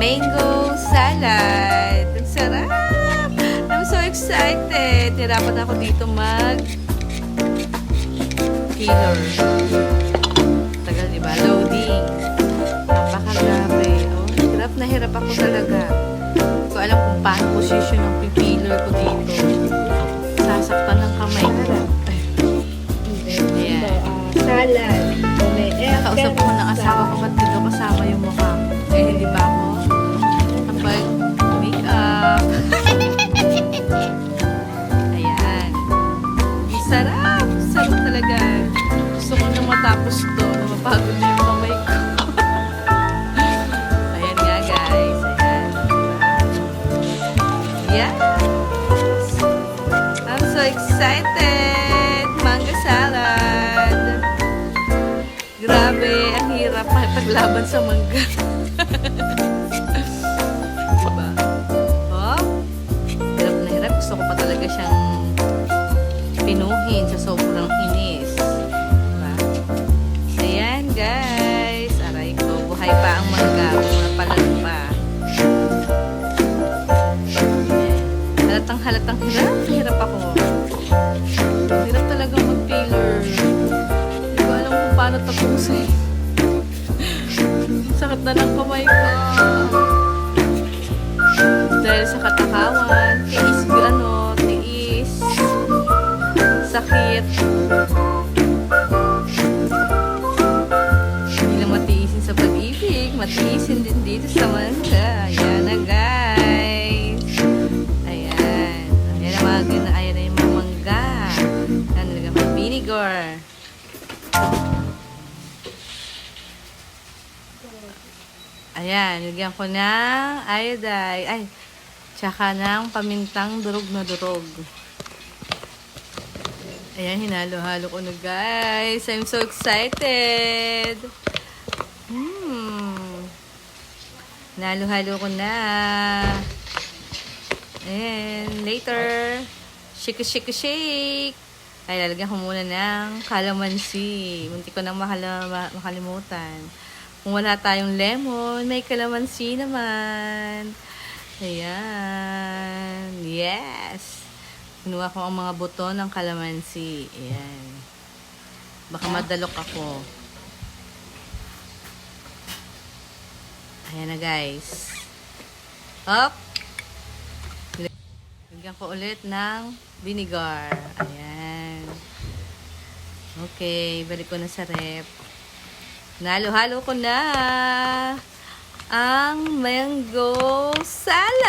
mango salad. Ang sarap! I'm so excited! Hirapan ako dito mag-killer. Tagal, diba? Loading. Napakagrabe. Oh, hirap ako talaga. Hindi ko alam kung paano position ng pipiller ko dito. Sasaktan ng kamay ko. Ayan. Salad. Nakausap ko ng asawa ko, ba't dito kasama yung mukha? Eh, hindi ba ako? Kapag make-up. Ayan. Sarap! Sarap talaga. Gusto ko na matapos to, na mapagod na yung kamay ko. Ayan nga, guys. Ayan. Yes! I'm so excited! Mango salad! Grabe, ang hirap makipaglaban sa mangga. Diba? Oh, hirap na hirap. Gusto ko pa talaga siyang pinuhin sa sobrang inis. Diba? Ayan, guys. Aray ko, buhay pa ang mangga. Mapalag pa. Ayan. Halatang hirap. Hirap ako. Hirap talaga mag-peeler. Hindi ko alam kung paano tapusin. Sakit na ng kamay ko. Dahil sa katakawan, tiis. Sakit. Hindi lang matiisin sa pag-ibig, matiisin din dito sa mangga. Ayan na, guys. Ayan. Ayan na yung mga mangga. Ayan, nilagyan ko vinegar. Ayan, nilagyan ko ng iodine. Ay, tsaka ng pamintang durog na durog. Ayan, hinalo-halo ko na, guys. I'm so excited. Hinalo-halo ko na. And later, shake. Ay, lalagyan ko muna ng calamansi. Munti ko nang makalimutan. Kung wala tayong lemon, may calamansi naman. Ayan. Yes. Kinuha ko ang mga buto ng calamansi. Ayan. Baka madalok ako. Ayan na, guys. Up. Lagyan ko ulit ng vinegar. Ayan. Okay. Balik ko na sa rep. Nalo-halo ko na ang mango salad.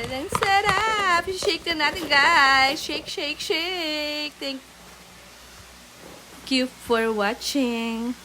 Ang sarap. Shake na natin, guys. Shake. Thank you for watching.